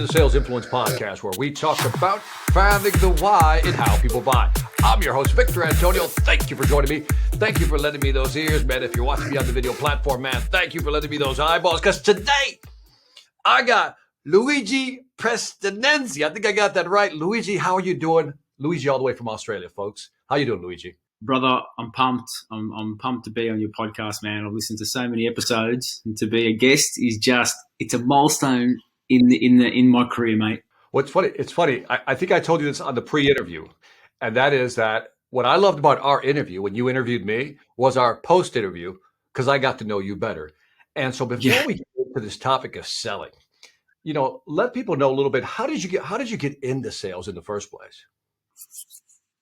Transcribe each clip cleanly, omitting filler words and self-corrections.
the Sales Influence Podcast, where we talk about finding the why in how people buy. I'm your host, Victor Antonio. Thank you for joining me. Thank you for lending me those ears, man. If you're watching me on the video platform, man, thank you for lending me those eyeballs. Because today, I got Luigi Prestinenzi. I think I got that right. Luigi, how are you doing? Luigi all the way from Australia, folks. How you doing, Luigi? Brother, I'm pumped. I'm pumped to be on your podcast, man. I've listened to so many episodes, and to be a guest is it's a milestone in my career, mate. Well, it's funny. I think I told you this on the pre-interview, and that is that what I loved about our interview when you interviewed me was our post-interview, because I got to know you better. And so before we get into this topic of selling, let people know a little bit. How did you get into sales in the first place?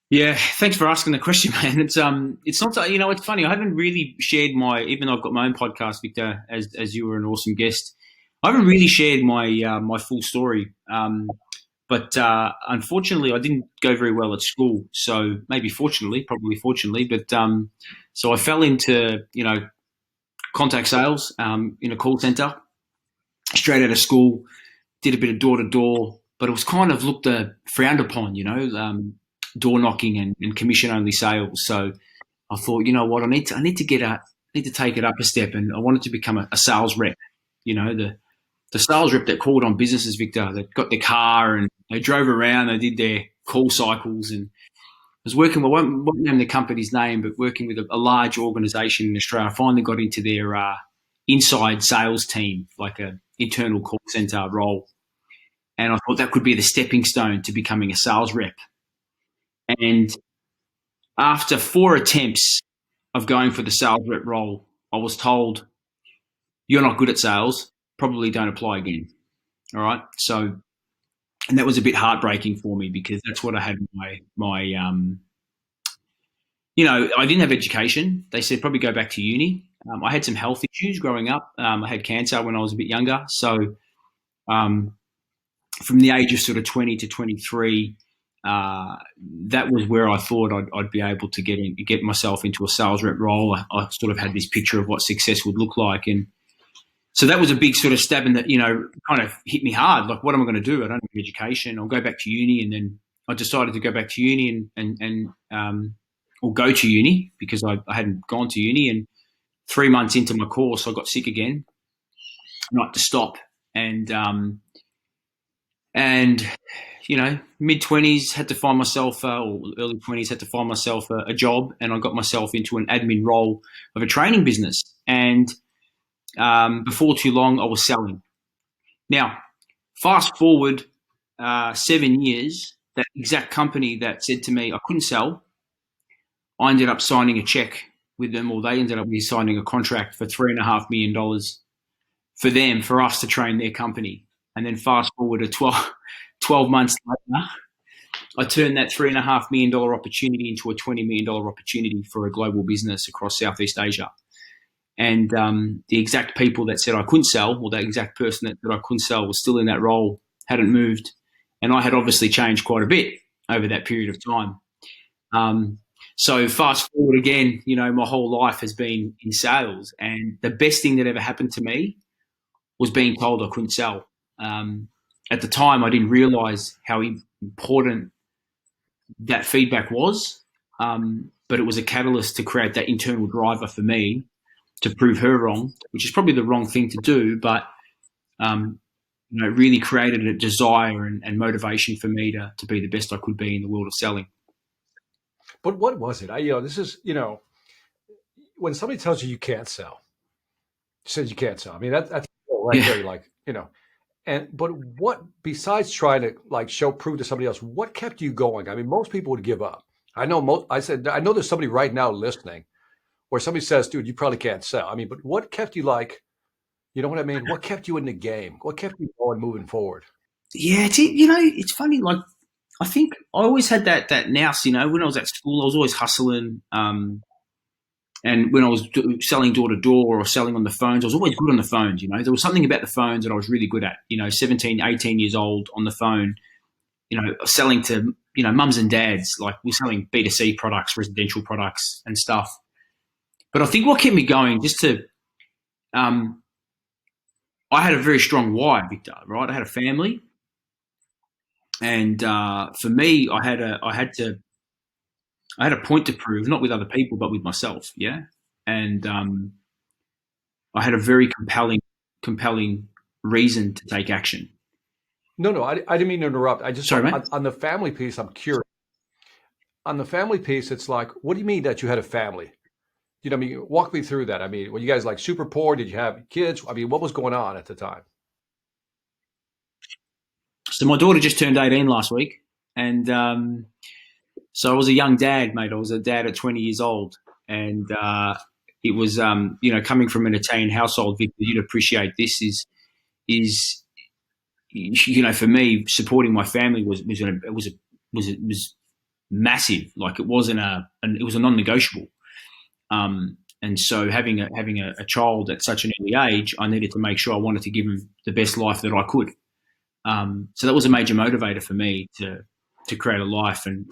Yeah, thanks for asking the question, man. It's not, it's funny. I haven't really shared even though I've got my own podcast, Victor, as you were an awesome guest. I haven't really shared my full story. But unfortunately, I didn't go very well at school. So maybe probably fortunately, but so I fell into, contact sales in a call center straight out of school, did a bit of door to door, but it was kind of frowned upon, door knocking and commission only sales. So I thought, you know what, I need to take it up a step, and I wanted to become a sales rep. The sales rep that called on businesses, Victor, that got their car and they drove around, they did their call cycles, and I was working, I won't name the company's name, but working with a large organization in Australia. I finally got into their inside sales team, like an internal call center role. And I thought that could be the stepping stone to becoming a sales rep. And after 4 attempts of going for the sales rep role, I was told, you're not good at sales, probably don't apply again. All right. So, and that was a bit heartbreaking for me, because that's what I had I didn't have education. They said probably go back to uni. I had some health issues growing up. I had cancer when I was a bit younger. So from the age of sort of 20 to 23, that was where I thought I'd be able to get myself into a sales rep role. I sort of had this picture of what success would look like. And so that was a big sort of stab in that, kind of hit me hard. Like, what am I going to do? I don't have education. I'll go back to uni. And then I decided to go back to uni or go to uni, because I hadn't gone to uni. And 3 months into my course, I got sick again. I had to stop. And mid-20s had to find myself, or early 20s had to find myself a job, and I got myself into an admin role of a training business. And before too long, I was selling. Now, fast forward 7 years, that exact company that said to me I couldn't sell, I ended up signing a check with them, or they ended up signing a contract for $3.5 million for us to train their company. And then fast forward to 12 months later, I turned that $3.5 million opportunity into a $20 million opportunity for a global business across Southeast Asia. And the exact people that said I couldn't sell, or that exact person that I couldn't sell, was still in that role, hadn't moved. And I had obviously changed quite a bit over that period of time. So fast forward again, my whole life has been in sales. And the best thing that ever happened to me was being told I couldn't sell. At the time, I didn't realize how important that feedback was, but it was a catalyst to create that internal driver for me to prove her wrong, which is probably the wrong thing to do, but it really created a desire and motivation for me to be the best I could be in the world of selling. But what was it? This is, when somebody tells you can't sell, says you can't sell. I mean, that's right there, like, but what, besides trying to prove to somebody else, what kept you going? I mean, most people would give up. I know there's somebody right now listening where somebody says, dude, you probably can't sell. I mean, but what kept you you know what I mean? What kept you in the game? What kept you going, moving forward? Yeah, it's funny. Like, I think I always had that nous, when I was at school, I was always hustling. And when I was selling door to door or selling on the phones, I was always good on the phones. There was something about the phones that I was really good at, 17, 18 years old on the phone, selling to, mums and dads, like we're selling B2C products, residential products and stuff. But I think what kept me going, I had a very strong why, Victor, right? I had a family. And for me, I had a point to prove, not with other people, but with myself. Yeah, and I had a very compelling reason to take action. No, I didn't mean to interrupt. I just Sorry, want mate. on the family piece. I'm curious. On the family piece, it's like, what do you mean that you had a family? You know, I mean, walk me through that. I mean, were you guys like super poor? Did you have kids? I mean, what was going on at the time? So my daughter just turned 18 last week, and so I was a young dad, mate. I was a dad at 20 years old, and it was, coming from an Italian household. Victor, you'd appreciate this. Is for me, supporting my family was massive. Like it wasn't it was a non-negotiable. And so having a child at such an early age, I needed to make sure I wanted to give him the best life that I could. So that was a major motivator for me to create a life, and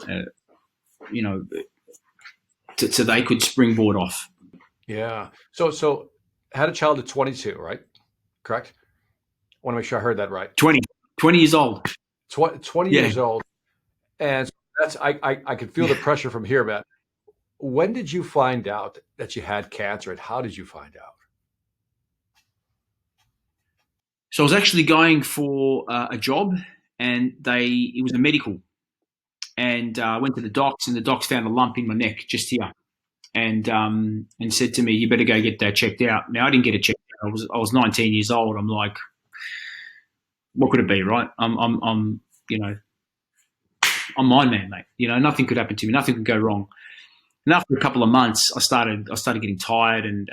so they could springboard off. Yeah. So had a child at 22, right? Correct. I want to make sure I heard that right. 20 years old. 20 Yeah. years old, and so that's I could feel the pressure from here, Matt. When did you find out that you had cancer, and how did you find out? So I was actually going for a job, and it was a medical, and I went to the docs, and the docs found a lump in my neck just here, and said to me, "You better go get that checked out." Now I didn't get it checked out. I was 19 years old. I'm like, what could it be, right? I'm I'm Iron Man, mate. Nothing could happen to me. Nothing could go wrong. And after a couple of months, I started getting tired, and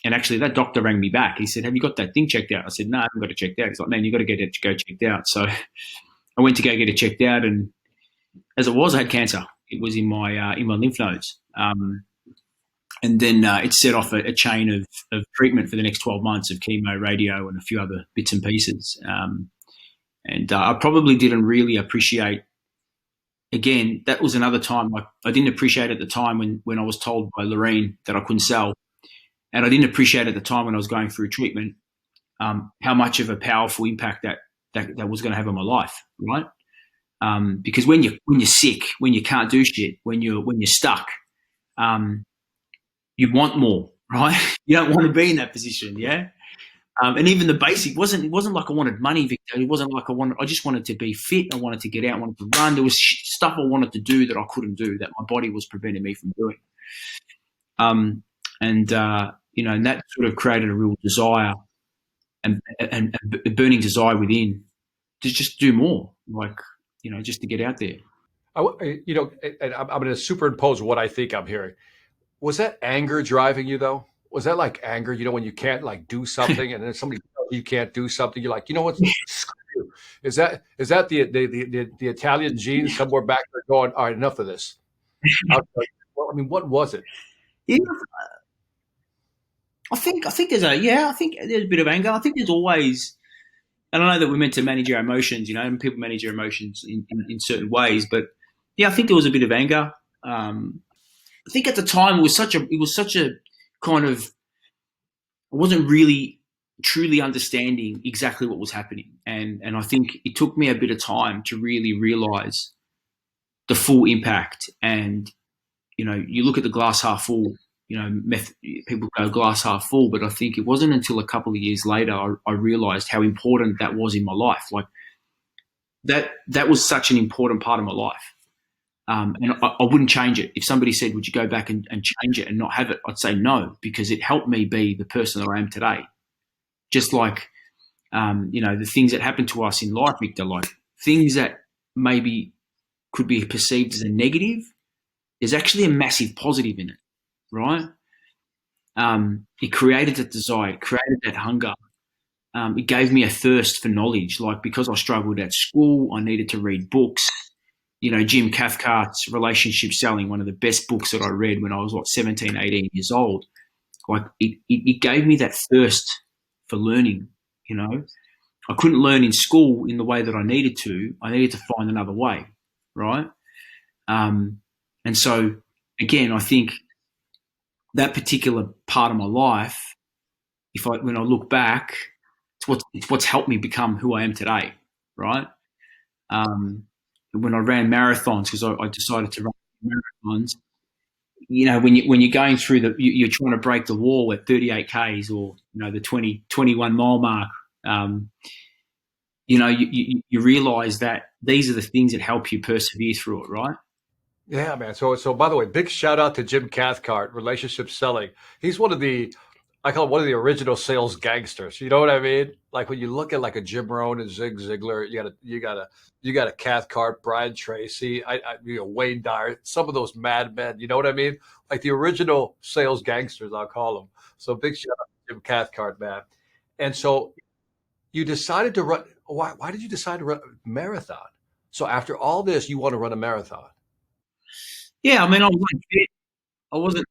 actually that doctor rang me back. He said, "Have you got that thing checked out?" I said, "No, I haven't got it checked out." He's like, "Man, you got to go checked out." So I went to go get it checked out, and as it was, I had cancer. It was in my lymph nodes, and then it set off a chain of treatment for the next 12 months of chemo, radio, and a few other bits and pieces. And I probably didn't really appreciate. Again, that was another time I didn't appreciate at the time when I was told by Lorraine that I couldn't sell, and I didn't appreciate at the time when I was going through treatment how much of a powerful impact that was going to have on my life, right? Because when you're sick, when you can't do shit, when you're stuck, you want more, right? You don't want to be in that position, yeah. And even the basic it wasn't like I wanted money, Victor. It wasn't like I just wanted to be fit. I wanted to get out. I wanted to run. There was stuff I wanted to do that I couldn't do, that my body was preventing me from doing. And that sort of created a real desire and a burning desire within to just do more, just to get out there. And I'm going to superimpose what I think I'm hearing. Was that anger driving you though? Was that like anger? When you can't like do something, and then somebody tells you can't do something, you're like, you know what? Screw you. Is that the Italian gene somewhere back there going, all right, enough of this? Well, I mean, what was it? Yeah, I think there's a bit of anger. I think there's always, and I know that we're meant to manage our emotions, and people manage their emotions in certain ways, but yeah, I think there was a bit of anger. I think at the time it was such a kind of, I wasn't really truly understanding exactly what was happening, and I think it took me a bit of time to really realize the full impact. And you look at the glass half full. People go glass half full, but I think it wasn't until a couple of years later I realized how important that was in my life. Like that was such an important part of my life. And I wouldn't change it. If somebody said, "Would you go back and change it and not have it?" I'd say no, because it helped me be the person that I am today. Just like, the things that happen to us in life, Victor, like things that maybe could be perceived as a negative, there's actually a massive positive in it, right? It created that desire, it created that hunger. It gave me a thirst for knowledge. Like, because I struggled at school, I needed to read books. Jim Cathcart's Relationship Selling, one of the best books that I read when I was 17, 18 years old. Like it gave me that thirst for learning. I couldn't learn in school in the way that I needed to. I needed to find another way, right? And so again, I think that particular part of my life, when I look back, it's what's helped me become who I am today, right? when I ran marathons, because I decided to run marathons. When you're going through you're trying to break the wall at 38 Ks or, the 21 mile mark. You realize that these are the things that help you persevere through it, right? Yeah, man. So by the way, big shout out to Jim Cathcart, relationship selling. He's one of the, I call him one of the original sales gangsters. You know what I mean? Like when you look at like a Jim Rohn and Zig Ziglar, you got a Cathcart, Brian Tracy, Wayne Dyer, some of those madmen. You know what I mean? Like the original sales gangsters, I'll call them. So big shout out to Jim Cathcart, man. And so you decided to run. Why did you decide to run a marathon? So after all this, you want to run a marathon? Yeah, I mean, I wasn't fit. I wasn't.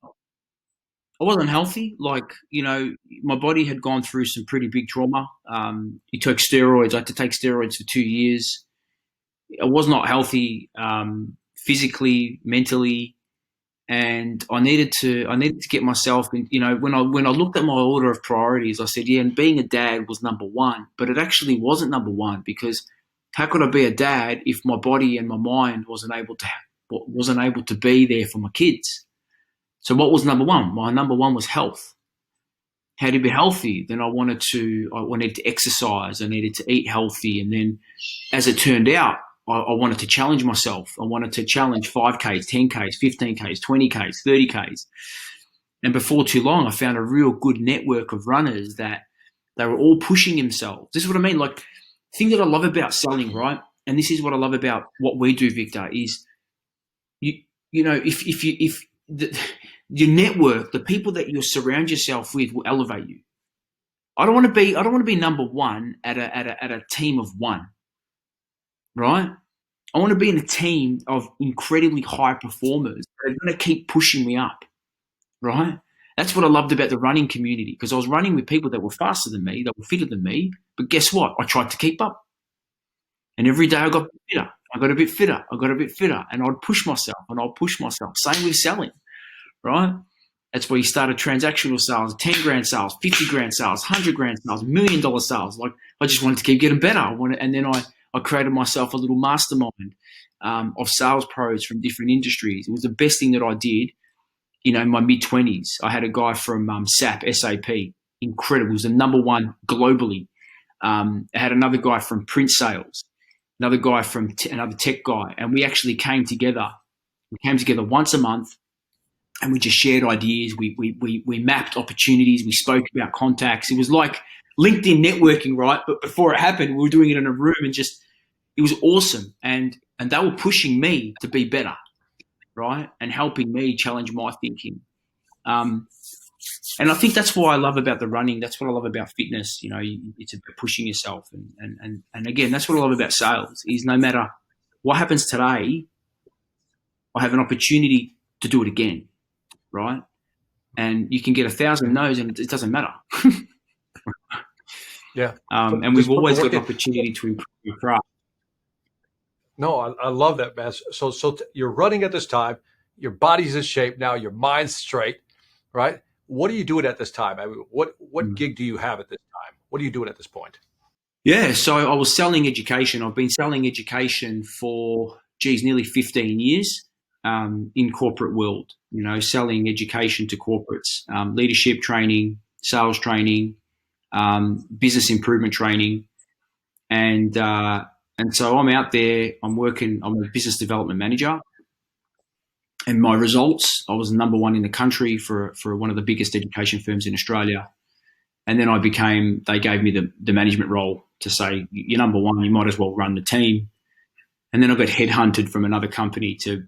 I wasn't healthy. Like, my body had gone through some pretty big trauma. You took steroids. I had to take steroids for 2 years. I was not healthy, physically, mentally, and I needed to get myself in. When I looked at my order of priorities, I said, yeah, and being a dad was number one, but it actually wasn't number one, because how could I be a dad if my body and my mind wasn't able to be there for my kids? So what was number one? My number one was health. How to be healthy? Then I wanted to exercise. I needed to eat healthy. And then as it turned out, I wanted to challenge myself. I wanted to challenge 5Ks, 10Ks, 15Ks, 20Ks, 30Ks. And before too long, I found a real good network of runners that they were all pushing themselves. This is what I mean. Like, the thing that I love about selling, right? And this is what I love about what we do, Victor, is if your network, the people that you surround yourself with, will elevate you. I don't want to be number one at a team of one, right? I want to be in a team of incredibly high performers that are going to keep pushing me up, right? That's what I loved about the running community, because I was running with people that were faster than me, that were fitter than me. But guess what? I tried to keep up, and every day I got fitter. I got a bit fitter. I got a bit fitter, and I'd push myself, and I'd push myself. Same with selling. Right? That's where you started transactional sales, 10 grand sales, 50 grand sales, 100 grand sales, $1 million sales. Like, I just wanted to keep getting better. And then I created myself a little mastermind of sales pros from different industries. It was the best thing that I did, in my mid-20s. I had a guy from SAP, incredible. He was the number one globally. I had another guy from print sales, another guy from another tech guy. And we actually came together. We came together once a month. And we just shared ideas. We mapped opportunities. We spoke about contacts. It was like LinkedIn networking, right? But before it happened, we were doing it in a room, and it was awesome. And they were pushing me to be better, right? And helping me challenge my thinking. And I think that's what I love about the running. That's what I love about fitness. It's about pushing yourself. And again, that's what I love about sales, is no matter what happens today, I have an opportunity to do it again. Right? And you can get 1,000 no's and it doesn't matter. Yeah. And we've always got the opportunity to improve your craft. No, I love that, man. So you're running at this time, your body's in shape now, your mind's straight, right? What are you doing at this time? I mean, what gig do you have at this time? What are you doing at this point? Yeah, so I was selling education. I've been selling education for, nearly 15 years. In corporate world, selling education to corporates, leadership training, sales training, business improvement training. And so I'm out there, I'm a business development manager. And my results, I was number one in the country for one of the biggest education firms in Australia. And then they gave me the management role to say, you're number one, you might as well run the team. And then I got headhunted from another company to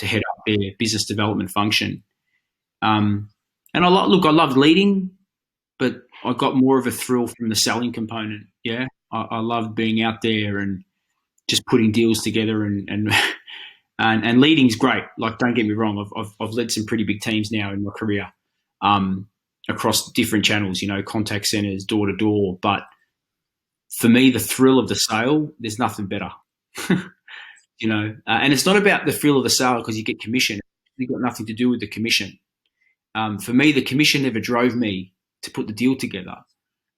head up their business development function. And I loved leading, but I got more of a thrill from the selling component. Yeah, I loved being out there and just putting deals together, and leading's great. Like, don't get me wrong, I've led some pretty big teams now in my career, across different channels, contact centers, door to door. But for me, the thrill of the sale, there's nothing better. And it's not about the thrill of the sale because you get commission. It's got nothing to do with the commission. For me, the commission never drove me to put the deal together.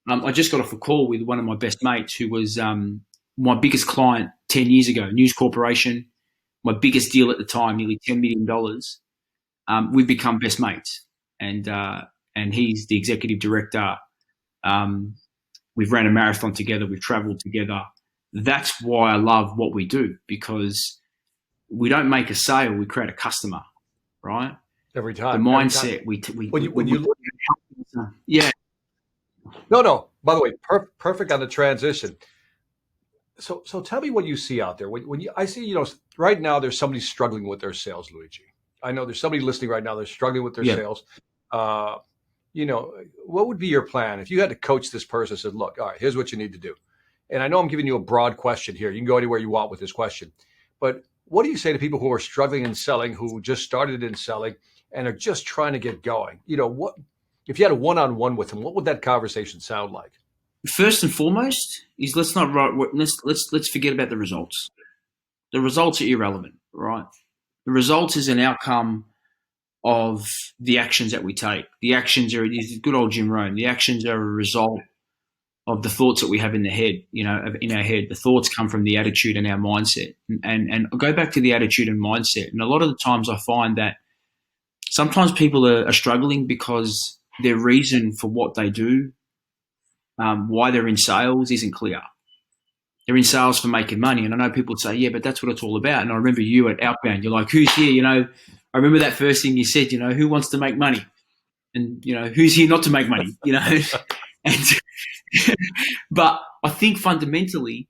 I just got off a call with one of my best mates who was my biggest client 10 years ago, News Corporation, my biggest deal at the time, nearly $10 million. We've become best mates, and he's the executive director. We've ran a marathon together. We've traveled together. That's why I love what we do, because we don't make a sale. We create a customer, right? Every time. The mindset. When you look. Yeah. No. By the way, perfect on the transition. So tell me what you see out there. I see, right now there's somebody struggling with their sales, Luigi. I know there's somebody listening right now. They're struggling with their sales. What would be your plan if you had to coach this person and said, look, all right, here's what you need to do. And I know I'm giving you a broad question here. You can go anywhere you want with this question. But what do you say to people who are struggling in selling, who just started in selling and are just trying to get going? What if you had a one-on-one with them, what would that conversation sound like? First and foremost is let's forget about the results. The results are irrelevant, right? The results is an outcome of the actions that we take. The actions are, is good old Jim Rohn. The actions are a result of the thoughts that we have in the head, in our head. The thoughts come from the attitude and our mindset. And I'll go back to the attitude and mindset. And a lot of the times I find that sometimes people are struggling because their reason for what they do, why they're in sales, isn't clear. They're in sales for making money. And I know people say, yeah, but that's what it's all about. And I remember you at Outbound, you're like, who's here? I remember that first thing you said, who wants to make money? And, who's here not to make money, And but I think fundamentally,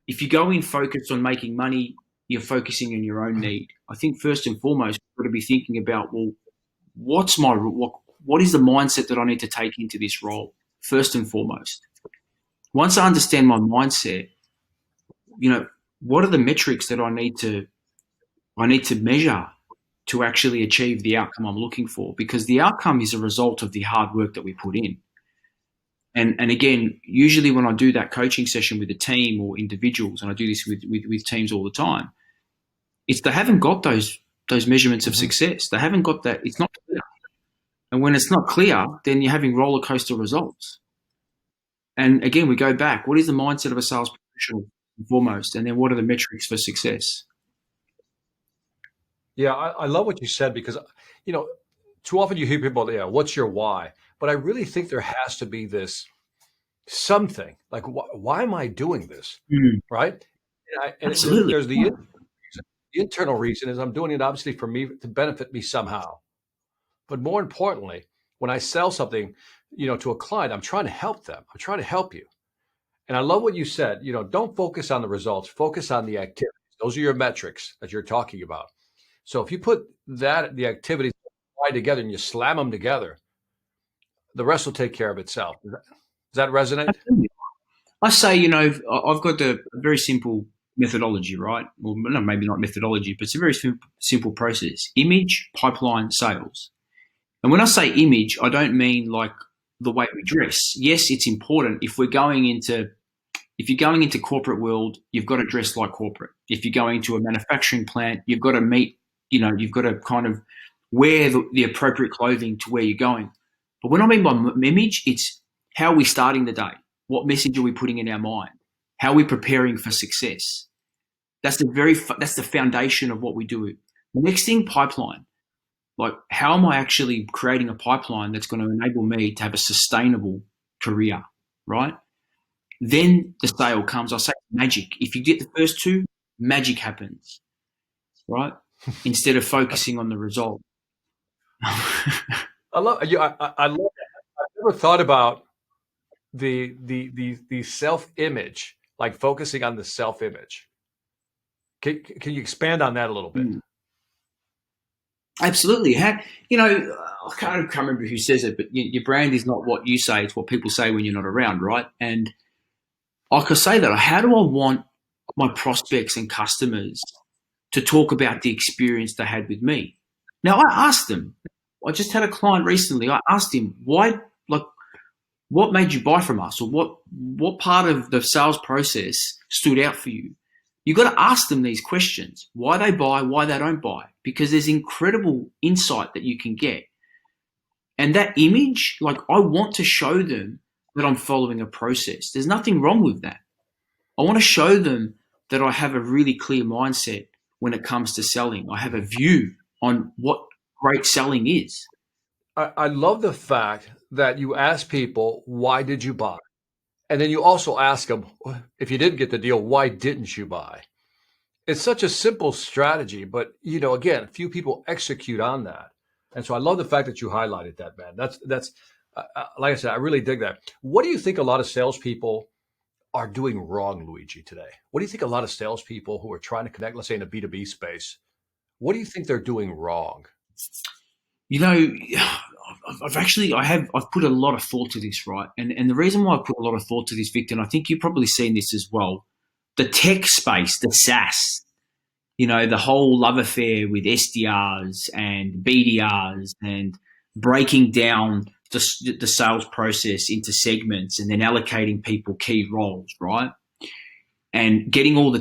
if you go in focused on making money, you're focusing on your own need. I think first and foremost, you've got to be thinking about, well, what is the mindset that I need to take into this role? First and foremost. Once I understand my mindset, what are the metrics that I need to measure to actually achieve the outcome I'm looking for? Because the outcome is a result of the hard work that we put in. And again, usually when I do that coaching session with a team or individuals, and I do this with teams all the time, it's they haven't got those measurements of success. They haven't got that. It's not clear. And when it's not clear, then you're having roller coaster results. And again, we go back. What is the mindset of a sales professional foremost? And then what are the metrics for success? Yeah, I love what you said, because, too often you hear people, what's your why? But I really think there has to be this something like, why am I doing this? Right? And Absolutely. there's the internal reason is I'm doing it obviously for me to benefit me somehow. But more importantly, when I sell something, to a client, I'm trying to help them. I'm trying to help you. And I love what you said, don't focus on the results, focus on the activities. Those are your metrics that you're talking about. So if you put the activities together and you slam them together, the rest will take care of itself. Does that resonate? Absolutely. I say, I've got a very simple methodology, right? Well, no, maybe not methodology, but it's a very simple process. Image, pipeline, sales. And when I say image, I don't mean like the way we dress. Yes, it's important. If you're going into corporate world, you've got to dress like corporate. If you're going to a manufacturing plant, you've got to meet, you've got to kind of wear the appropriate clothing to where you're going. But when I mean by image, it's how are we starting the day? What message are we putting in our mind? How are we preparing for success? That's the foundation of what we do. Next thing, pipeline. Like, how am I actually creating a pipeline that's going to enable me to have a sustainable career, right? Then the sale comes. I say magic. If you get the first two, magic happens, right? Instead of focusing on the result. I love you. I love that. I've never thought about the self-image, like focusing on the self-image. Can you expand on that a little bit? Absolutely. I can't remember who says it, but your brand is not what you say; it's what people say when you're not around, right? And I could say that. How do I want my prospects and customers to talk about the experience they had with me? Now, I asked them. I just had a client recently. I asked him, why, what made you buy from us, or what part of the sales process stood out for you? You've got to ask them these questions: why they buy, why they don't buy, because there's incredible insight that you can get. And that image, I want to show them that I'm following a process. There's nothing wrong with that. I want to show them that I have a really clear mindset when it comes to selling. I have a view on what great selling is. I love the fact that you ask people, why did you buy? And then you also ask them, if you didn't get the deal, why didn't you buy? It's such a simple strategy, but again, few people execute on that. And so I love the fact that you highlighted that, man. That's like I said, I really dig that. What do you think a lot of salespeople are doing wrong, Luigi, today? What do you think a lot of salespeople who are trying to connect, let's say in a B2B space, what do you think they're doing wrong? You know, I've put a lot of thought to this, right? And the reason why I put a lot of thought to this, Victor, and I think you've probably seen this as well, the tech space, the SaaS, the whole love affair with SDRs and BDRs and breaking down the sales process into segments and then allocating people key roles, right? And getting all the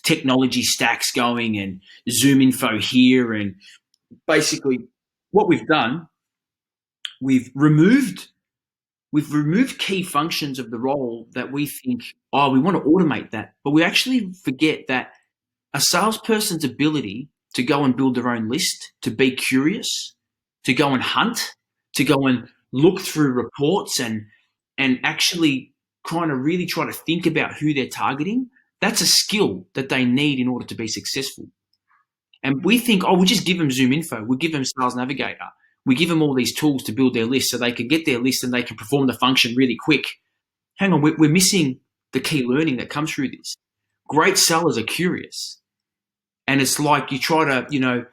technology stacks going and Zoom info here. And basically what we've done, we've removed key functions of the role that we think, we want to automate that. But we actually forget that a salesperson's ability to go and build their own list, to be curious, to go and hunt, to go and look through reports and actually really try to think about who they're targeting, that's a skill that they need in order to be successful. And we think, we just give them Zoom info, we give them Sales Navigator, we give them all these tools to build their list so they can get their list and they can perform the function really quick. Hang on, we're missing the key learning that comes through this. Great sellers are curious. And it's like you try to,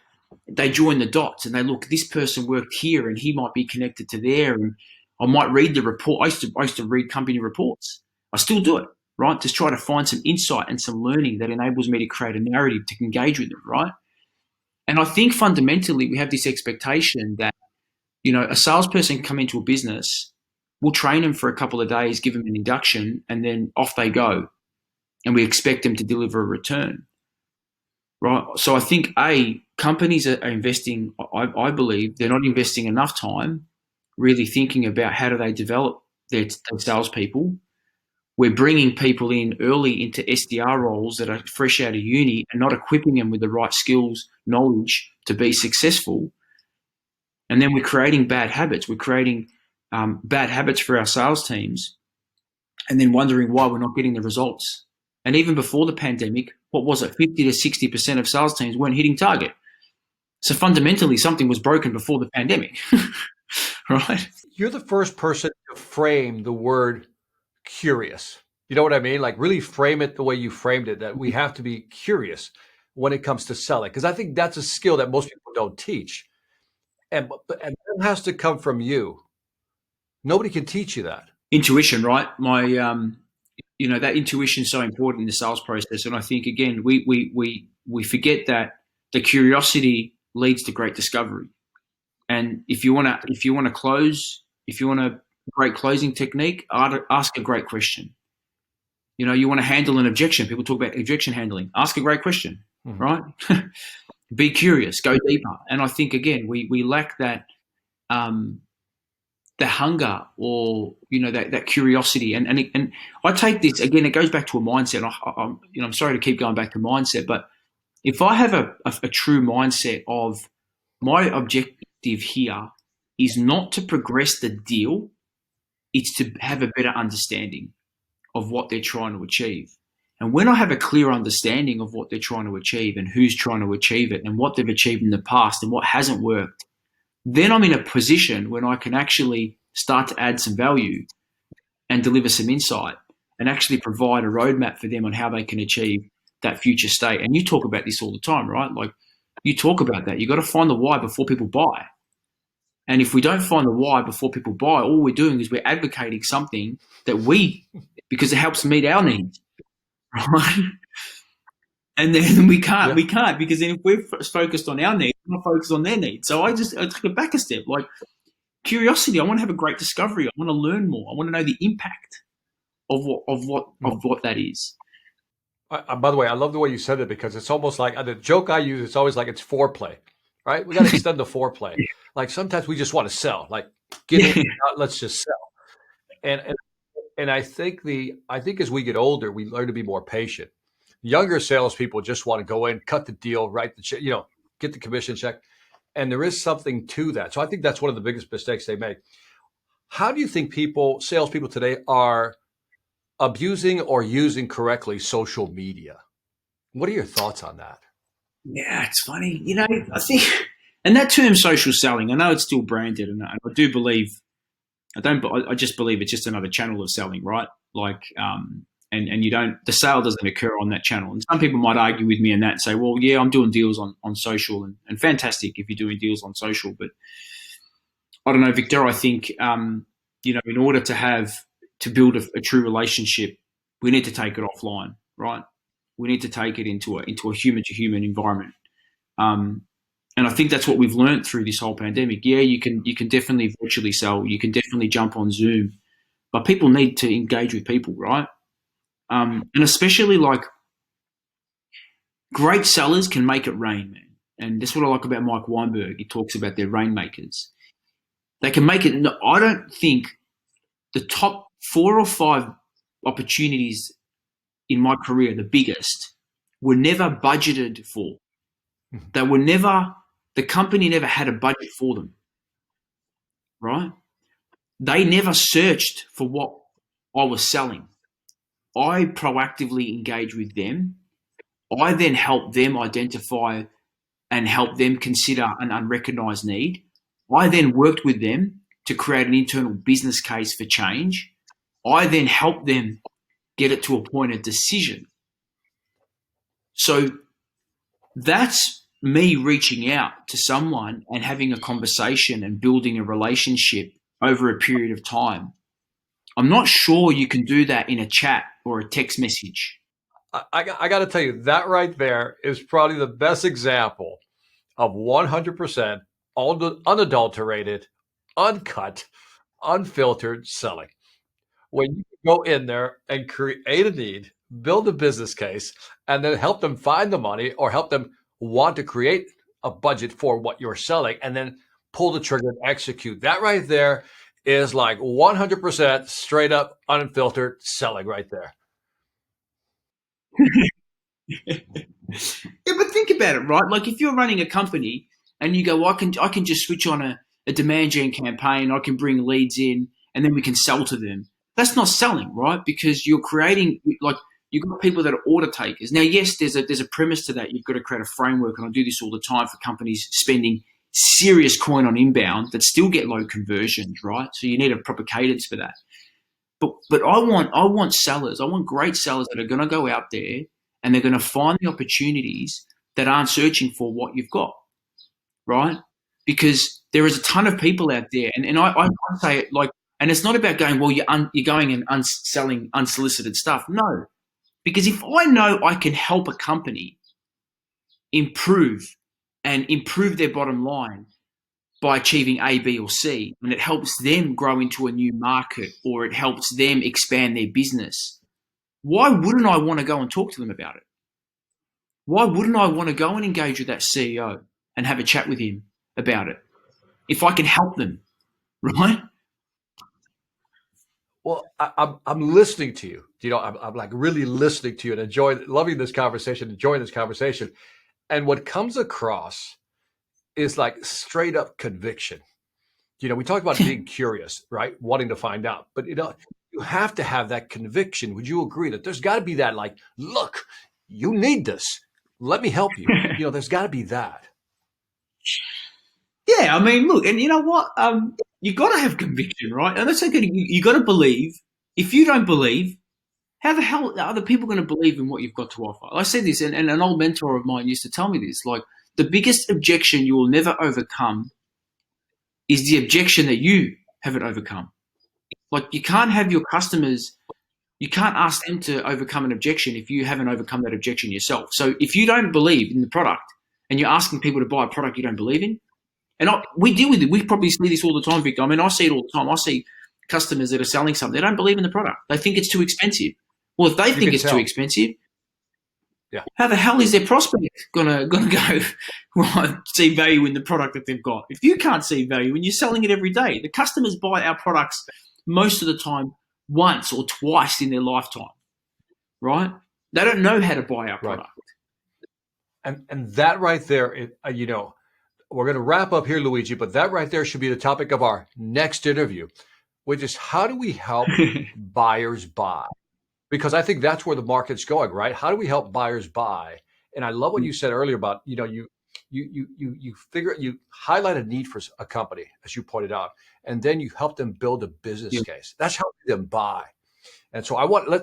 they join the dots and they look, this person worked here and he might be connected to there. And I might read the report. I used to read company reports. I still do it, right? Just try to find some insight and some learning that enables me to create a narrative to engage with them, right? And I think fundamentally we have this expectation that, a salesperson can come into a business, we'll train them for a couple of days, give them an induction, and then off they go. And we expect them to deliver a return. Right. So I think companies are investing, I believe they're not investing enough time really thinking about how do they develop their salespeople. We're bringing people in early into SDR roles that are fresh out of uni and not equipping them with the right skills, knowledge to be successful. And then we're creating bad habits. We're creating bad habits for our sales teams and then wondering why we're not getting the results. And even before the pandemic, what was it? 50 to 60% of sales teams weren't hitting target. So fundamentally, something was broken before the pandemic, right? You're the first person to frame the word curious. You know what I mean? Like really frame it the way you framed it, that we have to be curious when it comes to selling. Because I think that's a skill that most people don't teach. And that has to come from you. Nobody can teach you that. Intuition, right? That intuition is so important in the sales process. And I think, again, we forget that the curiosity leads to great discovery. And if you want to close, if you want a great closing technique, ask a great question. You want to handle an objection. People talk about objection handling. Ask a great question, right? Be curious, go deeper. And I think, again, we lack that, the hunger or, that curiosity. And I take this, again, it goes back to a mindset. I'm sorry to keep going back to mindset, but if I have a true mindset of my objective here is not to progress the deal, it's to have a better understanding of what they're trying to achieve. And when I have a clear understanding of what they're trying to achieve and who's trying to achieve it and what they've achieved in the past and what hasn't worked, then I'm in a position when I can actually start to add some value and deliver some insight and actually provide a roadmap for them on how they can achieve that future state. And you talk about this all the time, right? Like you talk about that. You got to find the why before people buy. And if we don't find the why before people buy, all we're doing is we're advocating something because it helps meet our needs, right? And then we can't because then if we're focused on our needs, we're not focused on their needs. So I take it back a step. Like curiosity, I want to have a great discovery. I want to learn more. I want to know the impact of what that is. By the way, I love the way you said it because it's almost like the joke I use. It's always like it's foreplay, right? We got to extend the foreplay. Like sometimes we just want to sell. Like get in, let's just sell. And I think as we get older, we learn to be more patient. Younger salespeople just want to go in, cut the deal, write the check, get the commission check. And there is something to that. So I think that's one of the biggest mistakes they make. How do you think salespeople today are abusing or using correctly social media? What are your thoughts on that? Yeah, it's funny. I think, and that term social selling, I know it's still branded, and I do believe, I just believe it's just another channel of selling, right? Like, and the sale doesn't occur on that channel. And some people might argue with me on that and say, well, yeah, I'm doing deals on social, and fantastic if you're doing deals on social. But I don't know, Victor, I think, in order to build a true relationship, we need to take it offline, right? We need to take it into a human to human environment. And I think that's what we've learned through this whole pandemic. Yeah, you can definitely virtually sell. You can definitely jump on Zoom, but people need to engage with people, right? And especially like great sellers can make it rain, man. And that's what I like about Mike Weinberg. He talks about their rainmakers. They can make it. I don't think the top 4 or 5 opportunities in my career, the biggest, were never budgeted for. They were never, the company never had a budget for them, right? They never searched for what I was selling. I proactively engaged with them. I then helped them identify and help them consider an unrecognized need. I then worked with them to create an internal business case for change. I then helped them get it to a point of decision. So that's me reaching out to someone and having a conversation and building a relationship over a period of time. I'm not sure you can do that in a chat or a text message. I got to tell you, that right there is probably the best example of 100% unadulterated, uncut, unfiltered selling. When you go in there and create a need, build a business case, and then help them find the money or help them want to create a budget for what you're selling, and then pull the trigger and execute. That right there is like 100% straight up unfiltered selling right there. Yeah, but think about it, right? Like if you're running a company and you go, I can just switch on a demand gen campaign, I can bring leads in, and then we can sell to them. That's not selling, right? Because you're creating, like, you've got people that are order takers. Now, yes, there's a premise to that. You've got to create a framework, and I do this all the time for companies spending serious coin on inbound that still get low conversions, right? So you need a proper cadence for that. But I want sellers. I want great sellers that are going to go out there and they're going to find the opportunities that aren't searching for what you've got, right? Because there is a ton of people out there, and I say it like, and it's not about going, well, you're going and selling unsolicited stuff. No, because if I know I can help a company improve their bottom line by achieving A, B, or C, and it helps them grow into a new market or it helps them expand their business, why wouldn't I want to go and talk to them about it? Why wouldn't I want to go and engage with that CEO and have a chat with him about it if I can help them, right? Well, I'm listening to you. I'm like really listening to you and loving this conversation, enjoying this conversation. And what comes across is like straight up conviction. We talk about being curious, right? Wanting to find out, but you have to have that conviction. Would you agree that there's got to be that, like, look, you need this. Let me help you. There's got to be that. Yeah, I mean, look, and you know what? You got to have conviction, right? And that's okay. You got to believe. If you don't believe, how the hell are other people going to believe in what you've got to offer? I said this, and an old mentor of mine used to tell me this. Like, the biggest objection you will never overcome is the objection that you haven't overcome. Like, you can't have your customers, you can't ask them to overcome an objection if you haven't overcome that objection yourself. So if you don't believe in the product and you're asking people to buy a product you don't believe in, and we deal with it. We probably see this all the time, Victor. I mean, I see it all the time. I see customers that are selling something. They don't believe in the product. They think it's too expensive. Well, if they think it's too expensive, yeah, how the hell is their prospect gonna go see value in the product that they've got? If you can't see value and you're selling it every day, the customers buy our products most of the time once or twice in their lifetime, right? They don't know how to buy our product. And that right there, we're going to wrap up here, Luigi, but that right there should be the topic of our next interview, which is how do we help buyers buy? Because I think that's where the market's going, right? How do we help buyers buy? And I love what you said earlier about, you highlight a need for a company, as you pointed out, and then you help them build a business case. That's helping them buy. And so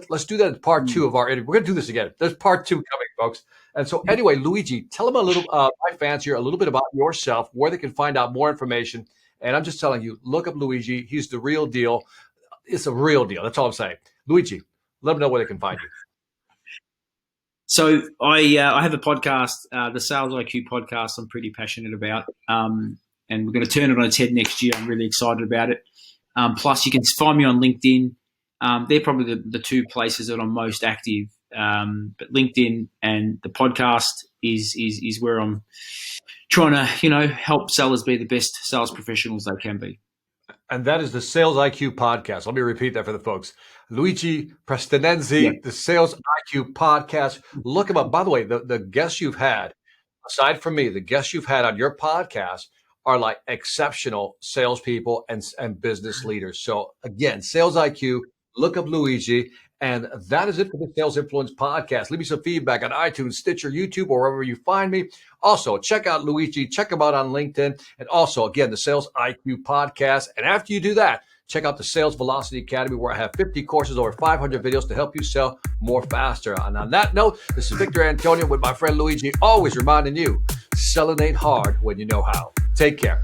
let's do that in part 2 of our interview. We're going to do this again. There's part 2 coming, folks. And so anyway, Luigi, tell them a little, my fans here, a little bit about yourself, where they can find out more information. And I'm just telling you, look up Luigi. He's the real deal. It's a real deal. That's all I'm saying. Luigi, let them know where they can find you. So I have a podcast, the Sales IQ podcast. I'm pretty passionate about, and we're going to turn it on its head next year. I'm really excited about it. Plus, you can find me on LinkedIn. They're probably the 2 places that I'm most active. But LinkedIn and the podcast is where I'm trying to, help sellers be the best sales professionals they can be. And that is the Sales IQ podcast. Let me repeat that for the folks. Luigi Prestinenzi, the Sales IQ podcast. Look him up. By the way, the guests you've had, aside from me, the guests you've had on your podcast are like exceptional salespeople and business leaders. So again, Sales IQ, look up Luigi. And that is it for the Sales Influence podcast. Leave me some feedback on iTunes, Stitcher, YouTube, or wherever you find me. Also, check out Luigi. Check him out on LinkedIn. And also, again, the Sales IQ podcast. And after you do that, check out the Sales Velocity Academy, where I have 50 courses, over 500 videos to help you sell more faster. And on that note, this is Victor Antonio with my friend Luigi, always reminding you, selling ain't hard when you know how. Take care.